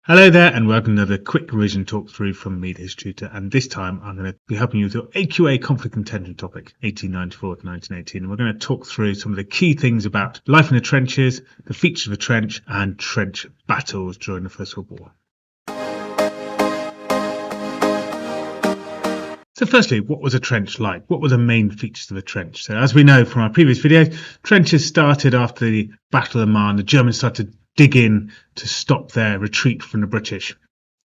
Hello there and welcome to another quick revision talk through from me, this tutor, and this time I'm going to be helping you with your AQA conflict and tension topic 1894 to 1918, and we're going to talk through some of the key things about life in the trenches, the features of a trench and trench battles during the First World War. So firstly, what was a trench like? What were the main features of a trench? So as we know from our previous video, trenches started after the Battle of the Marne. The Germans started dig in to stop their retreat from the British,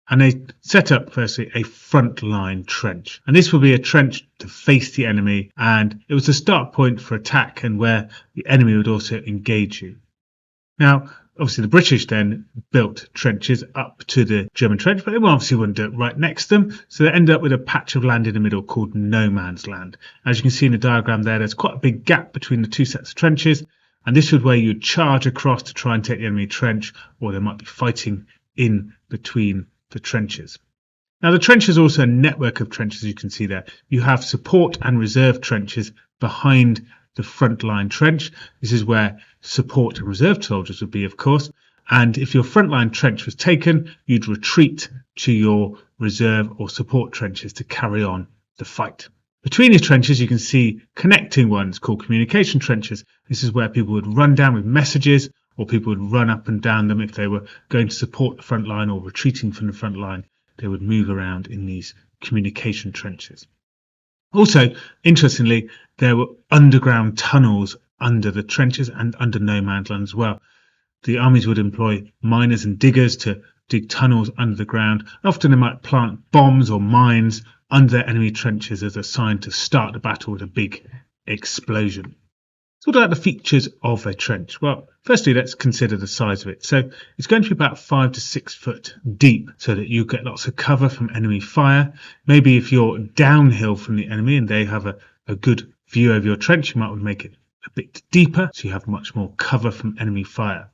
and they set up firstly a front line trench, and this would be a trench to face the enemy, and it was the start point for attack and where the enemy would also engage you. Now obviously the British then built trenches up to the German trench, but they obviously wouldn't do it right next to them, so they ended up with a patch of land in the middle called no man's land. As you can see in the diagram there's quite a big gap between the two sets of trenches, and this was where you'd charge across to try and take the enemy trench, or they might be fighting in between the trenches. Now the trench is also a network of trenches, as you can see there. You have support and reserve trenches behind the front line trench. This is where support and reserve soldiers would be, of course, and if your front line trench was taken, you'd retreat to your reserve or support trenches to carry on the fight. Between these trenches you can see connecting ones called communication trenches. This is where people would run down with messages, or people would run up and down them if they were going to support the front line or retreating from the front line. They would move around in these communication trenches. Also, interestingly, there were underground tunnels under the trenches and under no man's land as well. The armies would employ miners and diggers to dig tunnels under the ground. Often they might plant bombs or mines under their enemy trenches as a sign to start the battle with a big explosion. So what about the features of a trench? Well, firstly, let's consider the size of it. So it's going to be about 5 to 6 foot deep so that you get lots of cover from enemy fire. Maybe if you're downhill from the enemy and they have a good view of your trench, you might want to make it a bit deeper so you have much more cover from enemy fire.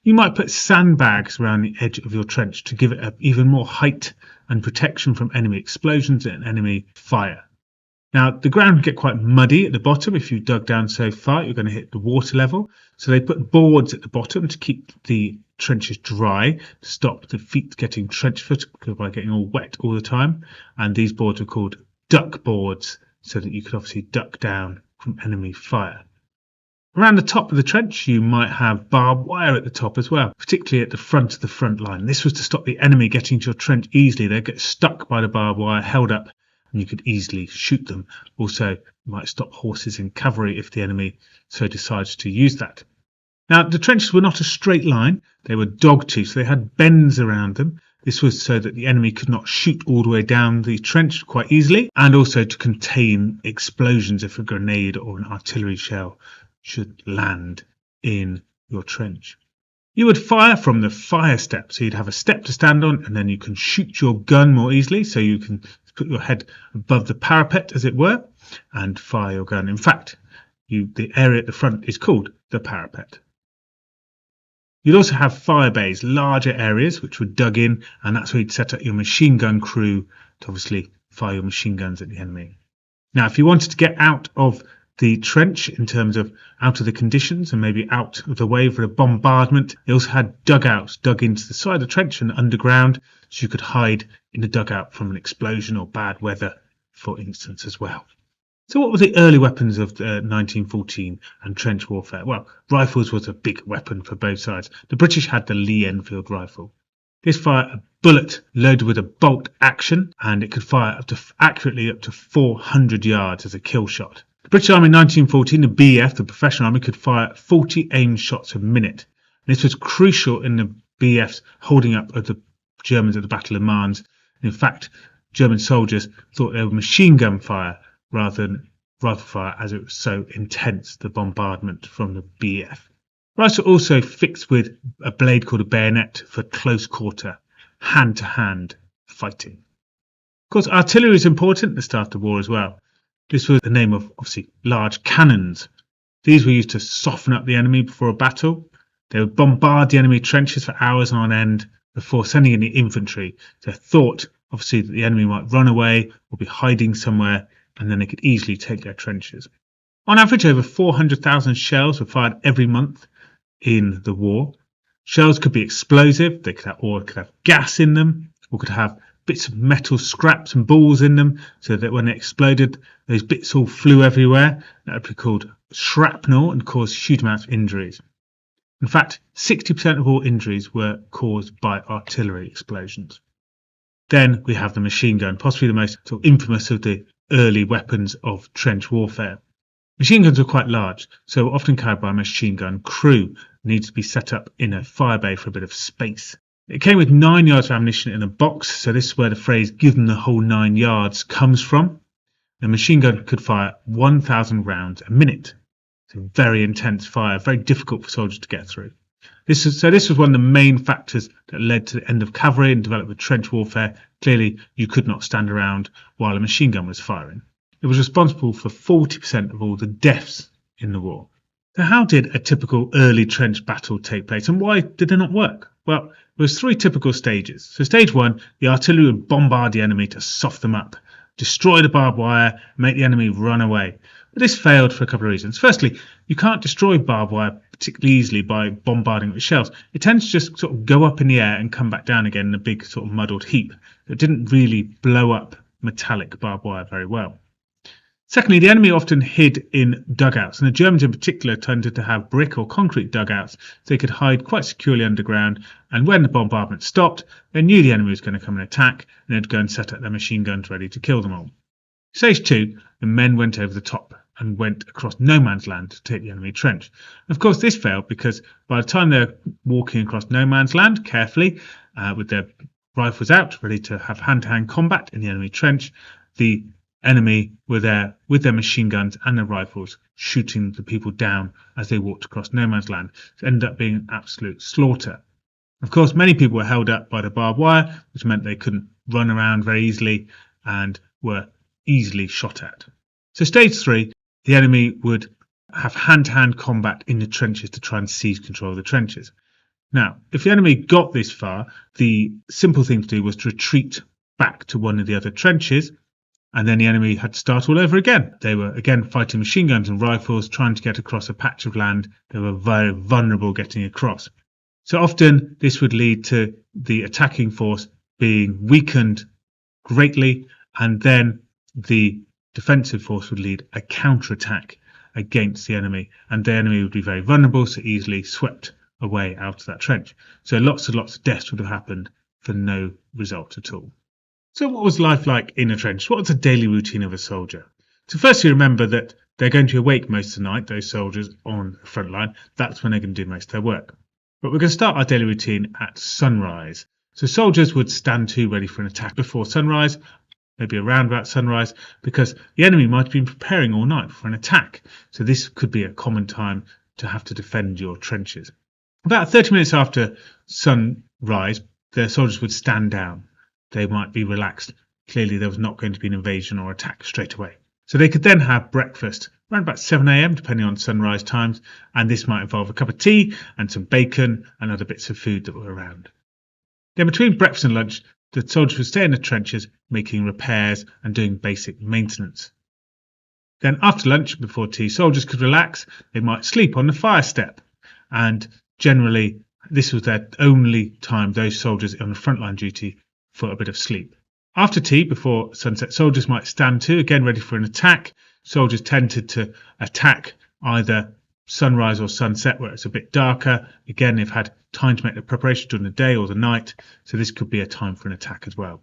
You might put sandbags around the edge of your trench to give it even more height and protection from enemy explosions and enemy fire. Now the ground can get quite muddy at the bottom. If you dug down so far, you're going to hit the water level. So they put boards at the bottom to keep the trenches dry, to stop the feet getting trench foot by getting all wet all the time. And these boards are called duck boards, so that you could obviously duck down from enemy fire. Around the top of the trench you might have barbed wire at the top as well, particularly at the front of the front line. This was to stop the enemy getting to your trench easily. They'd get stuck by the barbed wire, held up, and you could easily shoot them. Also, it might stop horses in cavalry if the enemy so decides to use that. Now the trenches were not a straight line, they were dogtooth, so they had bends around them. This was so that the enemy could not shoot all the way down the trench quite easily, and also to contain explosions if a grenade or an artillery shell should land in your trench. You would fire from the fire step, so you'd have a step to stand on, and then you can shoot your gun more easily, so you can put your head above the parapet, as it were, and fire your gun. In fact, the area at the front is called the parapet. You'd also have fire bays, larger areas which were dug in, and that's where you'd set up your machine gun crew to obviously fire your machine guns at the enemy. Now if you wanted to get out of the trench, in terms of out of the conditions and maybe out of the way for a bombardment, they also had dugouts dug into the side of the trench and underground, so you could hide in the dugout from an explosion or bad weather, for instance, as well. So what were the early weapons of 1914 and trench warfare? Well, rifles was a big weapon for both sides. The British had the Lee Enfield rifle. This fired a bullet loaded with a bolt action, and it could fire accurately up to 400 yards as a kill shot. The British Army in 1914, the BF, the professional army, could fire 40 aimed shots a minute. And this was crucial in the BF's holding up of the Germans at the Battle of Marne. In fact, German soldiers thought they were machine gun fire rather than rifle fire, as it was so intense, the bombardment from the BF. Rifles were also fixed with a blade called a bayonet for close quarter, hand-to-hand fighting. Of course, artillery is important at the start of the war as well. This was the name of, obviously, large cannons. These were used to soften up the enemy before a battle. They would bombard the enemy trenches for hours on end before sending in the infantry. They thought, obviously, that the enemy might run away or be hiding somewhere, and then they could easily take their trenches. On average, over 400,000 shells were fired every month in the war. Shells could be explosive, or could have gas in them, or could have bits of metal scraps and balls in them, so that when it exploded, those bits all flew everywhere. That would be called shrapnel and cause huge amounts of injuries. In fact, 60% of all injuries were caused by artillery explosions. Then we have the machine gun, possibly the most sort of infamous of the early weapons of trench warfare. Machine guns were quite large, so often carried by a machine gun crew, needs to be set up in a fire bay for a bit of space. It came with 9 yards of ammunition in a box, so this is where the phrase "give them the whole 9 yards" comes from. The machine gun could fire 1,000 rounds a minute. It's a very intense fire, very difficult for soldiers to get through. This was one of the main factors that led to the end of cavalry and development of trench warfare. Clearly, you could not stand around while a machine gun was firing. It was responsible for 40% of all the deaths in the war. So how did a typical early trench battle take place, and why did it not work? Well, there was 3 typical stages. So stage 1, the artillery would bombard the enemy to soften them up, destroy the barbed wire, make the enemy run away. But this failed for a couple of reasons. Firstly, you can't destroy barbed wire particularly easily by bombarding it with shells. It tends to just sort of go up in the air and come back down again in a big sort of muddled heap. It didn't really blow up metallic barbed wire very well. Secondly, the enemy often hid in dugouts, and the Germans in particular tended to have brick or concrete dugouts, so they could hide quite securely underground, and when the bombardment stopped, they knew the enemy was going to come and attack, and they'd go and set up their machine guns ready to kill them all. Stage 2, the men went over the top and went across no man's land to take the enemy trench. Of course, this failed because by the time they're walking across no man's land carefully, with their rifles out, ready to have hand-to-hand combat in the enemy trench, the enemy were there with their machine guns and their rifles, shooting the people down as they walked across no man's land. It ended up being an absolute slaughter. Of course, many people were held up by the barbed wire, which meant they couldn't run around very easily and were easily shot at. So stage 3, the enemy would have hand-to-hand combat in the trenches to try and seize control of the trenches. Now, if the enemy got this far, the simple thing to do was to retreat back to one of the other trenches, and then the enemy had to start all over again. They were again fighting machine guns and rifles, trying to get across a patch of land. They were very vulnerable getting across. So often this would lead to the attacking force being weakened greatly, and then the defensive force would lead a counterattack against the enemy, and the enemy would be very vulnerable, so easily swept away out of that trench. So lots and lots of deaths would have happened for no result at all. So what was life like in a trench? What was the daily routine of a soldier? So firstly, remember that they're going to be awake most of the night, those soldiers on the front line. That's when they're going to do most of their work. But we're going to start our daily routine at sunrise. So soldiers would stand to ready for an attack before sunrise, maybe around about sunrise, because the enemy might have been preparing all night for an attack. So this could be a common time to have to defend your trenches. About 30 minutes after sunrise, the soldiers would stand down. They might be relaxed. Clearly, there was not going to be an invasion or attack straight away. So they could then have breakfast around about 7 a.m, depending on sunrise times, and this might involve a cup of tea and some bacon and other bits of food that were around. Then between breakfast and lunch, the soldiers would stay in the trenches making repairs and doing basic maintenance. Then after lunch, before tea, soldiers could relax. They might sleep on the fire step, and generally this was their only time, those soldiers on the frontline duty, for a bit of sleep. After tea, before sunset, soldiers might stand to, again ready for an attack. Soldiers tended to attack either sunrise or sunset where it's a bit darker. Again, they've had time to make their preparation during the day or the night, so this could be a time for an attack as well.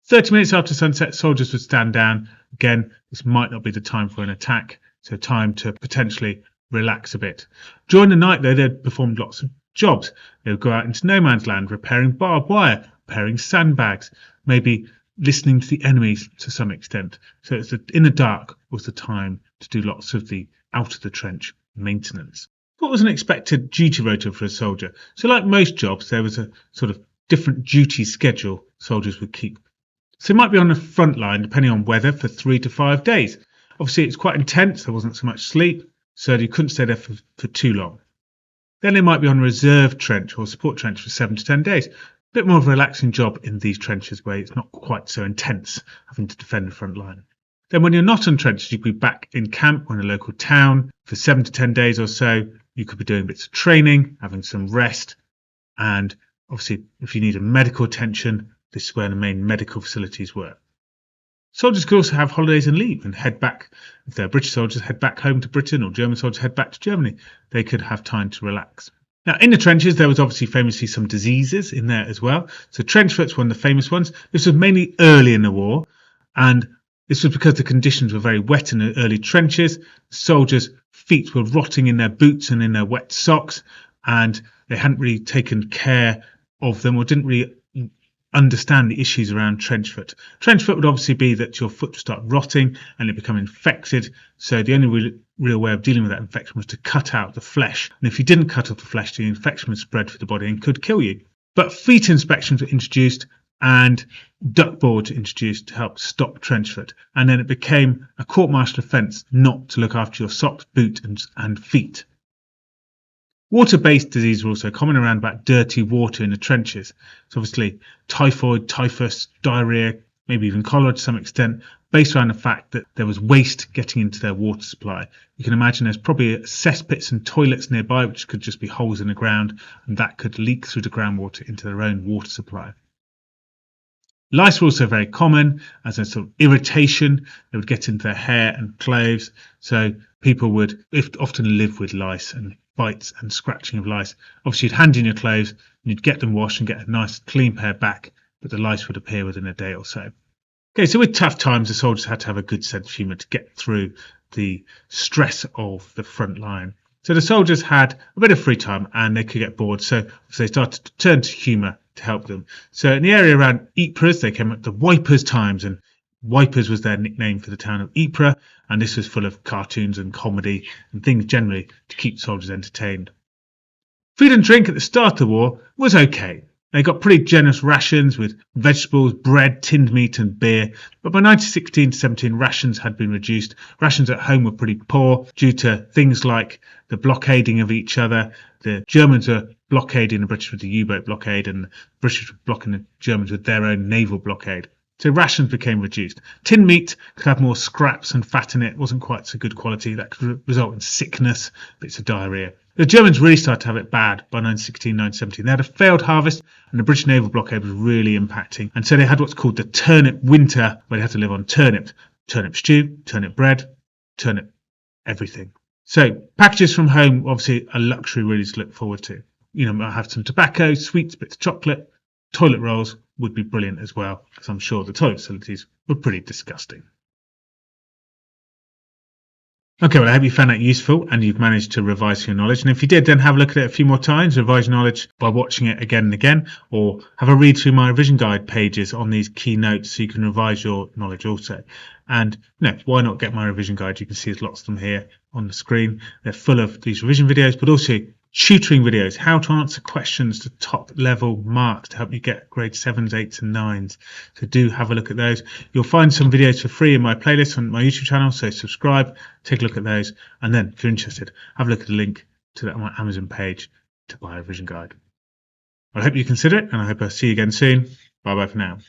30 minutes after sunset, soldiers would stand down. Again, this might not be the time for an attack, so time to potentially relax a bit. During the night, though, they'd perform lots of jobs. They would go out into no man's land, repairing barbed wire, repairing sandbags, maybe listening to the enemies to some extent. So in the dark was the time to do lots of the out of the trench maintenance. What was an expected duty rota for a soldier? So like most jobs, there was a sort of different duty schedule soldiers would keep. So they might be on the front line, depending on weather, for 3 to 5 days. Obviously, it's quite intense. There wasn't so much sleep, so you couldn't stay there for too long. Then they might be on a reserve trench or support trench for 7 to 10 days. A bit more of a relaxing job in these trenches where it's not quite so intense having to defend the front line. Then when you're not on trenches, you could be back in camp or in a local town for 7 to 10 days or so. You could be doing bits of training, having some rest, and obviously if you need a medical attention, this is where the main medical facilities were. Soldiers could also have holidays and leave and head back. If they're British soldiers, head back home to Britain, or German soldiers head back to Germany. They could have time to relax. Now, in the trenches, there was obviously famously some diseases in there as well. So trench foot's one of the famous ones. This was mainly early in the war, and this was because the conditions were very wet in the early trenches. Soldiers' feet were rotting in their boots and in their wet socks, and they hadn't really taken care of them or didn't really understand the issues around trench foot. Trench foot would obviously be that your foot would start rotting and it become infected. So the only real way of dealing with that infection was to cut out the flesh. And if you didn't cut off the flesh, the infection would spread through the body and could kill you. But feet inspections were introduced and duck boards introduced to help stop trench foot. And then it became a court-martial offence not to look after your socks, boot and feet. Water-based diseases were also common around about dirty water in the trenches. So obviously typhoid, typhus, diarrhea, maybe even cholera to some extent, based around the fact that there was waste getting into their water supply. You can imagine there's probably cesspits and toilets nearby, which could just be holes in the ground, and that could leak through the groundwater into their own water supply. Lice were also very common as a sort of irritation. They would get into their hair and clothes. So people would often live with lice and bites and scratching of lice. Obviously, you'd hand in your clothes and you'd get them washed and get a nice clean pair back, but the lice would appear within a day or so. Okay, so with tough times, the soldiers had to have a good sense of humour to get through the stress of the front line. So the soldiers had a bit of free time and they could get bored. So they started to turn to humour to help them. So in the area around Ypres, they came up to Wipers Times, and Wipers was their nickname for the town of Ypres, and this was full of cartoons and comedy and things generally to keep soldiers entertained. Food and drink at the start of the war was okay. They got pretty generous rations with vegetables, bread, tinned meat and beer, but by 1916-17 rations had been reduced. Rations at home were pretty poor due to things like the blockading of each other. The Germans were blockading the British with the U-boat blockade, and the British were blocking the Germans with their own naval blockade. So rations became reduced. Tinned meat could have more scraps and fat in it. It wasn't quite so good quality. That could result in sickness, bits of diarrhea. The Germans really started to have it bad by 1916-1917. They had a failed harvest and the British naval blockade was really impacting. And so they had what's called the turnip winter, where they had to live on turnips. Turnip stew, turnip bread, turnip everything. So packages from home, obviously a luxury really to look forward to. You know, I have some tobacco, sweets, bits of chocolate. Toilet rolls would be brilliant as well, because I'm sure the toilet facilities were pretty disgusting. Okay, well, I hope you found that useful and you've managed to revise your knowledge. And if you did, then have a look at it a few more times, revise your knowledge by watching it again and again, or have a read through my revision guide pages on these key notes so you can revise your knowledge also. And why not get my revision guide? You can see there's lots of them here on the screen. They're full of these revision videos, but also tutoring videos, how to answer questions to top level marks to help you get grade 7s, 8s and 9s. So do have a look at those. You'll find some videos for free in my playlist on my YouTube channel, so subscribe, take a look at those, and then if you're interested, have a look at the link to my Amazon page to buy a revision guide. I hope you consider it, and I hope I'll see you again soon. Bye bye for now.